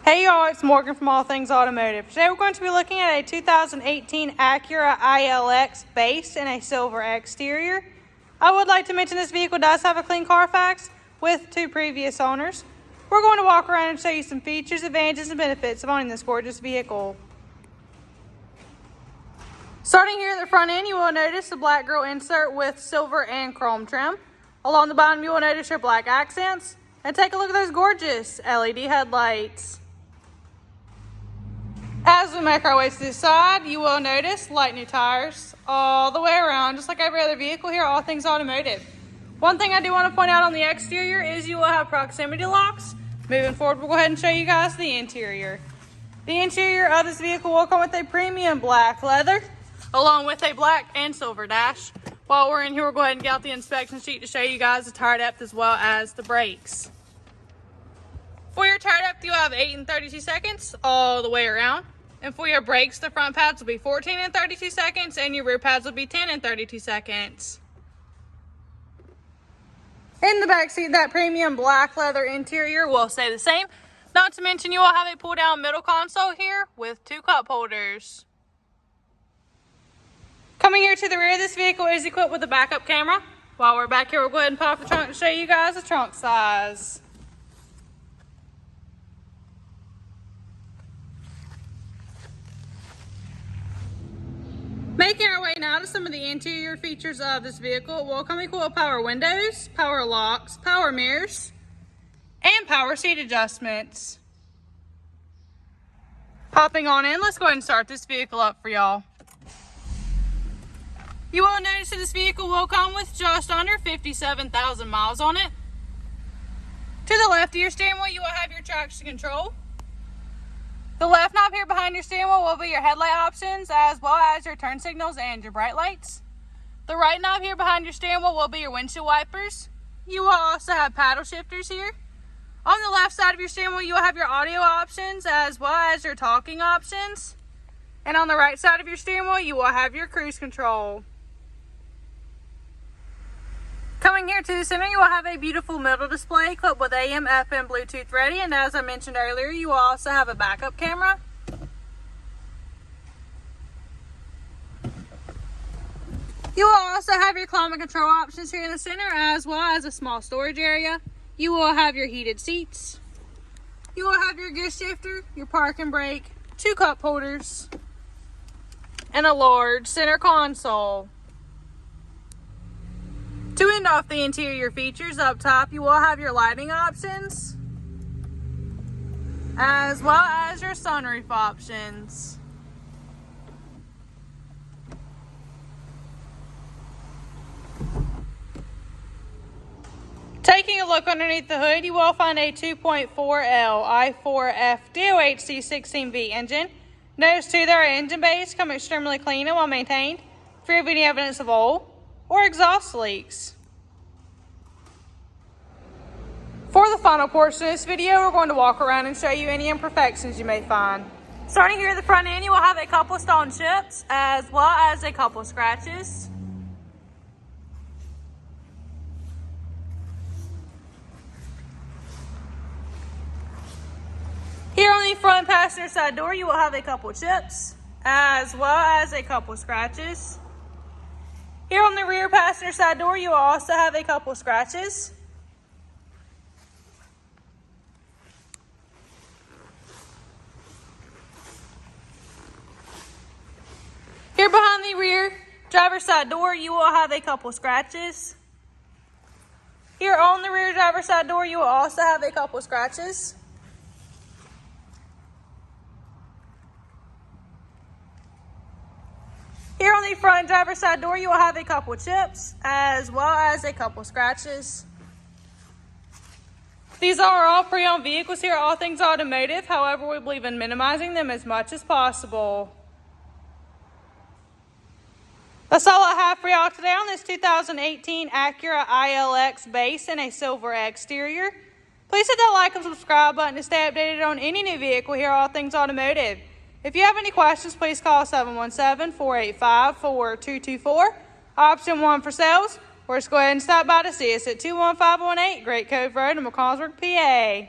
Hey y'all, it's Morgan from All Things Automotive. Today we're going to be looking at a 2018 Acura ILX base in a silver exterior. I would like to mention this vehicle does have a clean CARFAX with 2 previous owners. We're going to walk around and show you some features, advantages, and benefits of owning this gorgeous vehicle. Starting here at the front end, you will notice the black grille insert with silver and chrome trim. Along the bottom, you will notice your black accents. And take a look at those gorgeous LED headlights. As we make our way to the side, you will notice light new tires all the way around, just like every other vehicle here, All Things Automotive. One thing I do want to point out on the exterior is you will have proximity locks. Moving forward, we'll go ahead and show you guys the interior. The interior of this vehicle will come with a premium black leather, along with a black and silver dash. While we're in here, we'll go ahead and get out the inspection sheet to show you guys the tire depth as well as the brakes. For your tire depth, you have 8 and 32 seconds all the way around. And for your brakes, the front pads will be 14 and 32 seconds, and your rear pads will be 10 and 32 seconds. In the back seat, that premium black leather interior will stay the same. Not to mention, you will have a pull-down middle console here with 2 cup holders. Coming here to the rear, this vehicle is equipped with a backup camera. While we're back here, we'll go ahead and pop the trunk to show you guys the trunk size. Making our way now to some of the interior features of this vehicle, will come equipped with power windows, power locks, power mirrors, and power seat adjustments. Hopping on in, let's go ahead and start this vehicle up for y'all. You will notice that this vehicle will come with just under 57,000 miles on it. To the left of your steering wheel, you will have your traction control. The left knob here behind your steering wheel will be your headlight options, as well as your turn signals and your bright lights. The right knob here behind your steering wheel will be your windshield wipers. You will also have paddle shifters here. On the left side of your steering wheel, you will have your audio options, as well as your talking options. And on the right side of your steering wheel, you will have your cruise control. Coming here to the center, you will have a beautiful middle display equipped with AM, FM, Bluetooth ready, and as I mentioned earlier, you will also have a backup camera. You will also have your climate control options here in the center, as well as a small storage area. You will have your heated seats. You will have your gear shifter, your park and brake, 2 cup holders, and a large center console. To end off the interior features, up top you will have your lighting options, as well as your sunroof options. Taking a look underneath the hood, you will find a 2.4L i4F DOHC 16V engine. Notice too that our engine bays come extremely clean and well maintained, free of any evidence of oil or exhaust leaks. For the final portion of this video, we're going to walk around and show you any imperfections you may find. Starting here at the front end, you will have a couple of stone chips, as well as a couple of scratches. Here on the front passenger side door, you will have a couple of chips, as well as a couple of scratches. Here on the rear passenger side door, you will also have a couple of scratches. Here behind the rear driver's side door, you will have a couple of scratches. Here on the rear driver's side door, you will also have a couple of scratches. Here on the front driver's side door, you will have a couple of chips, as well as a couple of scratches. These are all pre-owned vehicles here at All Things Automotive. However, we believe in minimizing them as much as possible. That's all I have for y'all today on this 2018 Acura ILX base in a silver exterior. Please hit that like and subscribe button to stay updated on any new vehicle here at All Things Automotive. If you have any questions, please call 717-485-4224, option 1 for sales, or just go ahead and stop by to see us at 21518 Great Cove Road in McCallsburg, PA.